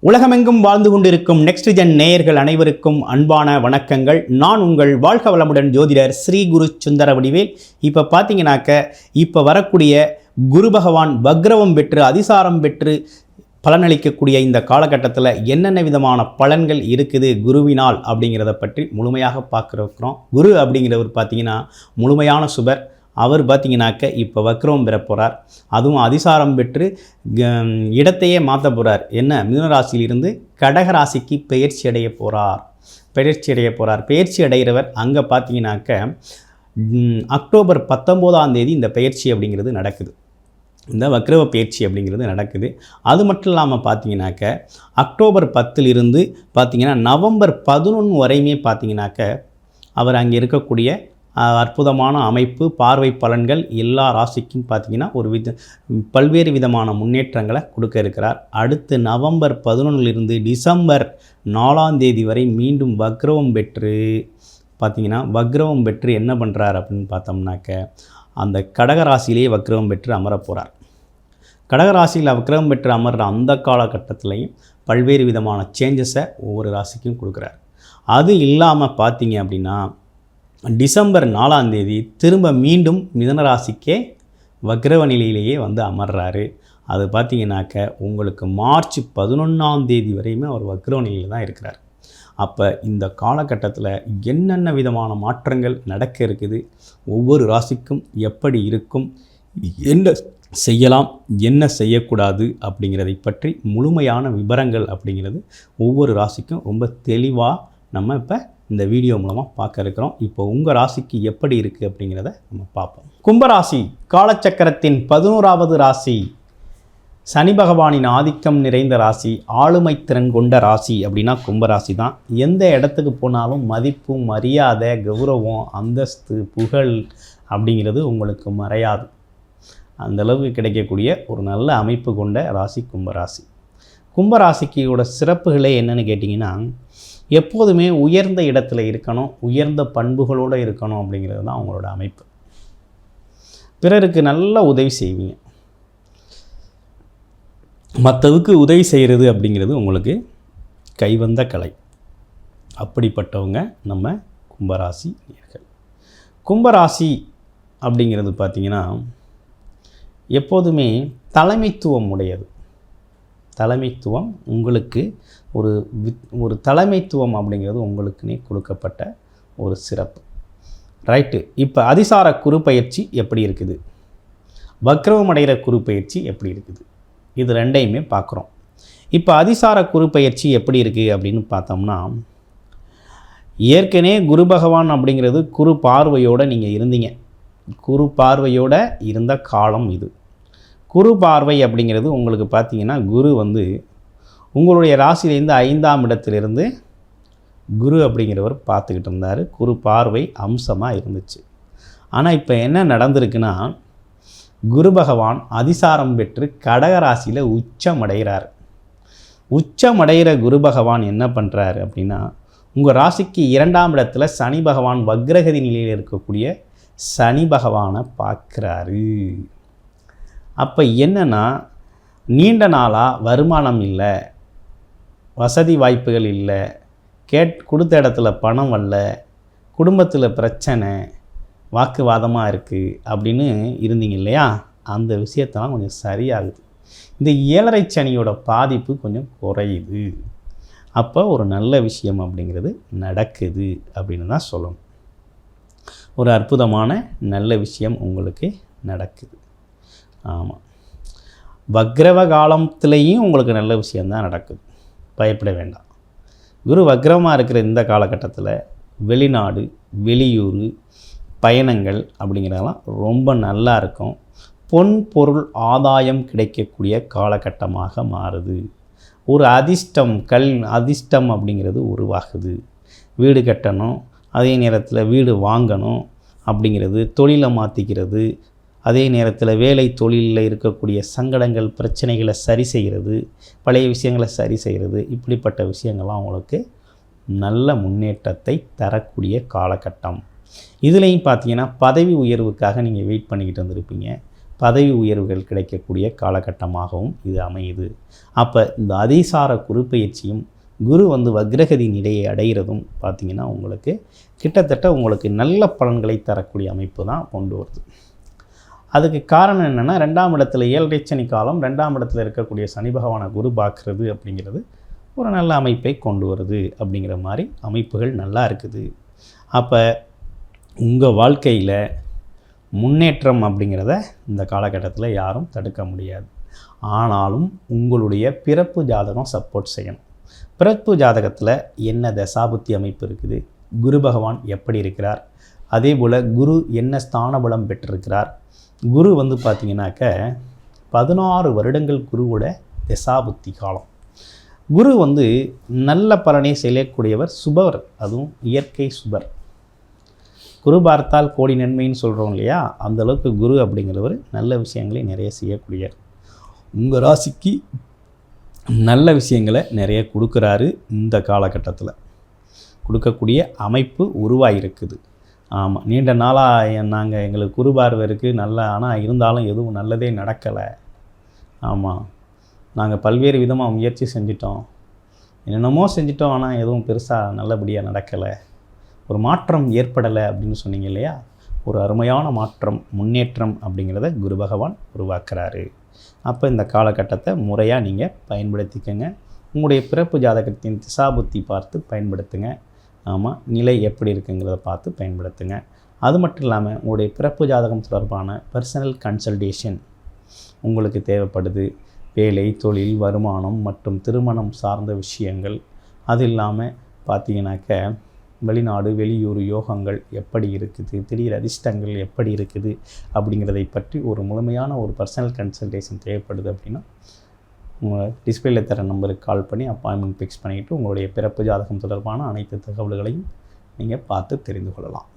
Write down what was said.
உலகமெங்கும் வாழ்ந்து கொண்டிருக்கும் நெக்ஸ்ட் ஜென் நேயர்கள் அனைவருக்கும் அன்பான வணக்கங்கள். நான் உங்கள் வாழ்க வளமுடன் ஜோதிடர் ஸ்ரீ குரு சுந்தர வடிவேல். இப்போ பார்த்தீங்கன்னாக்க இப்போ வரக்கூடிய குரு பகவான் வக்ரவம் பெற்று அதிசாரம் பெற்று பலனளிக்கக்கூடிய இந்த காலகட்டத்தில் என்னென்ன விதமான பலன்கள் இருக்குது குருவினால் அப்படிங்கிறத பற்றி முழுமையாக பார்க்குறோம். குரு அப்படிங்கிறவர் பார்த்தீங்கன்னா முழுமையான சுபர். அவர் பார்த்தீங்கன்னாக்க இப்போ வக்ரவம் பெற போகிறார். அதுவும் அதிசாரம் பெற்று இடத்தையே மாற்ற போகிறார். என்ன, மிதுனராசியிலிருந்து கடகராசிக்கு பயிற்சி அடைய போகிறார். பயிற்சி அடைகிறவர் அங்கே பார்த்தீங்கன்னாக்க அக்டோபர் 19 இந்த பயிற்சி அப்படிங்கிறது நடக்குது. இந்த வக்ரவ பயிற்சி அப்படிங்கிறது நடக்குது. அது மட்டும் இல்லாமல் பார்த்தீங்கன்னாக்க அக்டோபர் 10 பார்த்தீங்கன்னா நவம்பர் 11 வரையுமே பார்த்தீங்கன்னாக்க அவர் அங்கே இருக்கக்கூடிய அற்புதமான அமைப்பு, பார்வை பலன்கள் எல்லா ராசிக்கும் பார்த்திங்கன்னா பல்வேறு விதமான முன்னேற்றங்களை கொடுக்க இருக்கிறார். அடுத்து நவம்பர் 11 டிசம்பர் 4 வரை மீண்டும் வக்ரவம் பெற்று பார்த்திங்கன்னா வக்ரவம் பெற்று என்ன பண்ணுறார் அப்படின்னு பார்த்தோம்னாக்க அந்த கடகராசியிலேயே வக்ரவம் பெற்று அமரப் போகிறார். கடகராசியில் வக்ரவம் பெற்று அமர்ற அந்த காலகட்டத்திலையும் பல்வேறு விதமான சேஞ்சஸை ஒவ்வொரு ராசிக்கும் கொடுக்குறார். அது இல்லாமல் பார்த்தீங்க அப்படின்னா டிசம்பர் 4 திரும்ப மீண்டும் மிதுனராசிக்கே வக்ரவ நிலையிலேயே அமர்றாரு. அது பார்த்திங்கனாக்க உங்களுக்கு மார்ச் 11 வரையுமே அவர் வக்ரவ நிலையில் தான் இருக்கிறார். அப்போ இந்த காலகட்டத்தில் என்னென்ன விதமான மாற்றங்கள் நடக்க இருக்குது, ஒவ்வொரு ராசிக்கும் எப்படி இருக்கும், என்ன செய்யலாம் என்ன செய்யக்கூடாது அப்படிங்கிறதை பற்றி முழுமையான விவரங்கள் அப்படிங்கிறது ஒவ்வொரு ராசிக்கும் ரொம்ப தெளிவாக நம்ம இப்போ இந்த வீடியோ மூலமாக பார்க்க இருக்கிறோம். இப்போ உங்கள் ராசிக்கு எப்படி இருக்குது அப்படிங்கிறத நம்ம பார்ப்போம். கும்பராசி காலச்சக்கரத்தின் 11வது ராசி, சனி பகவானின் ஆதிக்கம் நிறைந்த ராசி, ஆளுமை திறன் கொண்ட ராசி அப்படின்னா கும்பராசி தான். எந்த இடத்துக்கு போனாலும் மதிப்பு, மரியாதை, கௌரவம், அந்தஸ்து, புகழ் அப்படிங்கிறது உங்களுக்கு மறையாது. அந்தளவுக்கு கிடைக்கக்கூடிய ஒரு நல்ல அமைப்பு கொண்ட ராசி கும்பராசி. கும்பராசிக்கியோட சிறப்புகளே என்னென்னு கேட்டிங்கன்னா, எப்போதுமே உயர்ந்த இடத்துல இருக்கணும், உயர்ந்த பண்புகளோடு இருக்கணும் அப்படிங்கிறது தான் அவங்களோட அமைப்பு. பிறருக்கு நல்ல உதவி செய்வீங்க. மற்றவுக்கு உதவி செய்கிறது அப்படிங்கிறது உங்களுக்கு கைவந்த கலை. அப்படிப்பட்டவங்க நம்ம கும்பராசி நேயர்கள். கும்பராசி அப்படிங்கிறது பார்த்திங்கன்னா எப்போதுமே தலைமைத்துவம் உடையது. தலைமைத்துவம் உங்களுக்கு ஒரு தலைமைத்துவம் அப்படிங்கிறது உங்களுக்குன்னே கொடுக்கப்பட்ட ஒரு சிறப்பு. ரைட்டு. இப்போ அதிசார குரு பயிற்சி எப்படி இருக்குது, வக்ரவம் அடைகிற குரு பயிற்சி எப்படி இருக்குது, இது ரெண்டையுமே பார்க்குறோம். இப்போ அதிசார குரு பயிற்சி எப்படி இருக்குது அப்படின்னு பார்த்தோம்னா, ஏற்கனவே குரு பகவான் அப்படிங்கிறது குரு பார்வையோடு நீங்கள் இருந்தீங்க. குரு பார்வையோடு இருந்த காலம் இது. குரு பார்வை அப்படிங்கிறது உங்களுக்கு பார்த்திங்கன்னா குரு உங்களுடைய ராசியிலேருந்து 5ஆம் இடத்திலிருந்து குரு அப்படிங்கிறவர் பார்த்துக்கிட்டு இருந்தார். குரு பார்வை அம்சமாக இருந்துச்சு. ஆனால் இப்போ என்ன நடந்திருக்குன்னா, குரு பகவான் அதிசாரம் பெற்று கடகராசியில் உச்சமடைகிறார். உச்சமடைகிற குரு பகவான் என்ன பண்ணுறாரு அப்படின்னா, உங்கள் ராசிக்கு 2ஆம் இடத்துல சனி பகவான் வக்ரகதி நிலையில் இருக்கக்கூடிய சனி பகவானை பார்க்குறாரு. அப்போ என்னென்னா, நீண்ட நாளாக வருமானம் இல்லை, வசதி வாய்ப்புகள் இல்லை, கொடுத்த இடத்துல பணம் வரல, குடும்பத்தில் பிரச்சனை, வாக்குவாதமாக இருக்குது அப்படின்னு இருந்தீங்க இல்லையா, அந்த விஷயத்தெல்லாம் கொஞ்சம் சரியாகுது. இந்த 7.5 சனியோட பாதிப்பு கொஞ்சம் குறையுது. அப்போ ஒரு நல்ல விஷயம் அப்படிங்கிறது நடக்குது அப்படின்னு தான் சொல்லணும். ஒரு அற்புதமான நல்ல விஷயம் உங்களுக்கு நடக்குது. ஆமாம், வக்ரவ காலத்துலேயும் உங்களுக்கு நல்ல விஷயந்தான் நடக்குது. பயப்பட வேண்டாம். குரு வக்ரமாக இருக்கிற இந்த காலகட்டத்தில் வெளிநாடு, வெளியூர் பயணங்கள் அப்படிங்கிறதெல்லாம் ரொம்ப நல்லா இருக்கும். பொன் பொருள் ஆதாயம் கிடைக்கக்கூடிய காலகட்டமாக மாறுது. ஒரு அதிர்ஷ்டம் அப்படிங்கிறது உருவாகுது. வீடு கட்டணும், அதே நேரத்தில் வீடு வாங்கணும் அப்படிங்கிறது, தொழிலை மாற்றிக்கிறது, அதே நேரத்தில் வேலை தொழிலில் இருக்கக்கூடிய சங்கடங்கள், பிரச்சனைகளை சரி செய்கிறது, பழைய விஷயங்களை சரி செய்கிறது, இப்படிப்பட்ட விஷயங்கள்லாம் அவங்களுக்கு நல்ல முன்னேற்றத்தை தரக்கூடிய காலகட்டம். இதுலேயும் பார்த்தீங்கன்னா பதவி உயர்வுக்காக நீங்கள் வெயிட் பண்ணிக்கிட்டு வந்திருப்பீங்க. பதவி உயர்வுகள் கிடைக்கக்கூடிய காலகட்டமாகவும் இது அமையுது. அப்போ இந்த அதிசார குரு பயிற்சியும் குரு வக்ரகதி நிலையை அடைகிறதும் பார்த்திங்கன்னா உங்களுக்கு கிட்டத்தட்ட உங்களுக்கு நல்ல பலன்களை தரக்கூடிய அமைப்பு தான் கொண்டு வருது. அதுக்கு காரணம் என்னென்னா, 2ஆம் இடத்துல 7.5 சனி காலம், 2ஆம் இடத்துல இருக்கக்கூடிய சனி பகவானை குரு பார்க்குறது அப்படிங்கிறது ஒரு நல்ல அமைப்பை கொண்டு வருது. அப்படிங்கிற மாதிரி அமைப்புகள் நல்லா இருக்குது. அப்போ உங்கள் வாழ்க்கையில் முன்னேற்றம் அப்படிங்கிறத இந்த காலகட்டத்தில் யாரும் தடுக்க முடியாது. ஆனாலும் உங்களுடைய பிறப்பு ஜாதகம் சப்போர்ட் செய்யணும். பிறப்பு ஜாதகத்தில் என்ன தசாபுத்தி அமைப்பு இருக்குது, குரு பகவான் எப்படி இருக்கிறார், அதே போல் குரு என்ன ஸ்தான பலம் பெற்றிருக்கிறார். குரு பார்த்திங்கனாக்க 16 வருடங்கள் குருவோட தசாபுத்தி காலம். குரு நல்ல பலனை செய்யக்கூடியவர், சுபர், அதுவும் இயற்கை சுபர். குரு பார்த்தால் கோடி நன்மைன்னு சொல்கிறோம் இல்லையா, அந்தளவுக்கு குரு அப்படிங்கிறவர் நல்ல விஷயங்களை நிறைய செய்யக்கூடியவர். உங்கள் ராசிக்கு நல்ல விஷயங்களை நிறைய கொடுக்குறாரு. இந்த காலகட்டத்தில் கொடுக்கக்கூடிய அமைப்பு உருவாகிருக்குது. ஆமாம், நீண்ட நாளாக எங்களுக்கு குரு பார்வை இருக்குது நல்ல, ஆனால் இருந்தாலும் எதுவும் நல்லதே நடக்கலை. ஆமாம், நாங்கள் பல்வேறு விதமாக முயற்சி செஞ்சிட்டோம், என்னென்னமோ செஞ்சிட்டோம், ஆனால் எதுவும் பெருசாக நல்லபடியாக நடக்கலை, ஒரு மாற்றம் ஏற்படலை அப்படின்னு சொன்னீங்க இல்லையா. ஒரு அருமையான மாற்றம், முன்னேற்றம் அப்படிங்கிறத குரு பகவான் உருவாக்குறாரு. அப்போ இந்த காலகட்டத்தை முறையாக நீங்கள் பயன்படுத்திக்கங்க. உங்களுடைய பிறப்பு ஜாதகத்தின் திசாபுத்தி பார்த்து பயன்படுத்துங்க. ஆமாம், நிலை எப்படி இருக்குங்கிறத பார்த்து பயன்படுத்துங்க. அது மட்டும் இல்லாமல் உங்களுடைய பிறப்பு ஜாதகம் தொடர்பான பர்சனல் கன்சல்டேஷன் உங்களுக்கு தேவைப்படுது. வேலை, தொழில், வருமானம் மற்றும் திருமணம் சார்ந்த விஷயங்கள், அது இல்லாமல் பார்த்தீங்கன்னாக்க வெளிநாடு, வெளியூர் யோகங்கள் எப்படி இருக்குது, திடீர் அதிர்ஷ்டங்கள் எப்படி இருக்குது அப்படிங்கிறதை பற்றி ஒரு முழுமையான ஒரு பர்சனல் கன்சல்டேஷன் தேவைப்படுது அப்படின்னா உங்கள் டிஸ்பிளேல தர நம்பருக்கு கால் பண்ணி அப்பாயின்மெண்ட் ஃபிக்ஸ் பண்ணிவிட்டு உங்களுடைய பிறப்பு ஜாதகம் தொடர்பான அனைத்து தகவல்களையும் நீங்கள் பார்த்து தெரிந்து கொள்ளலாம்.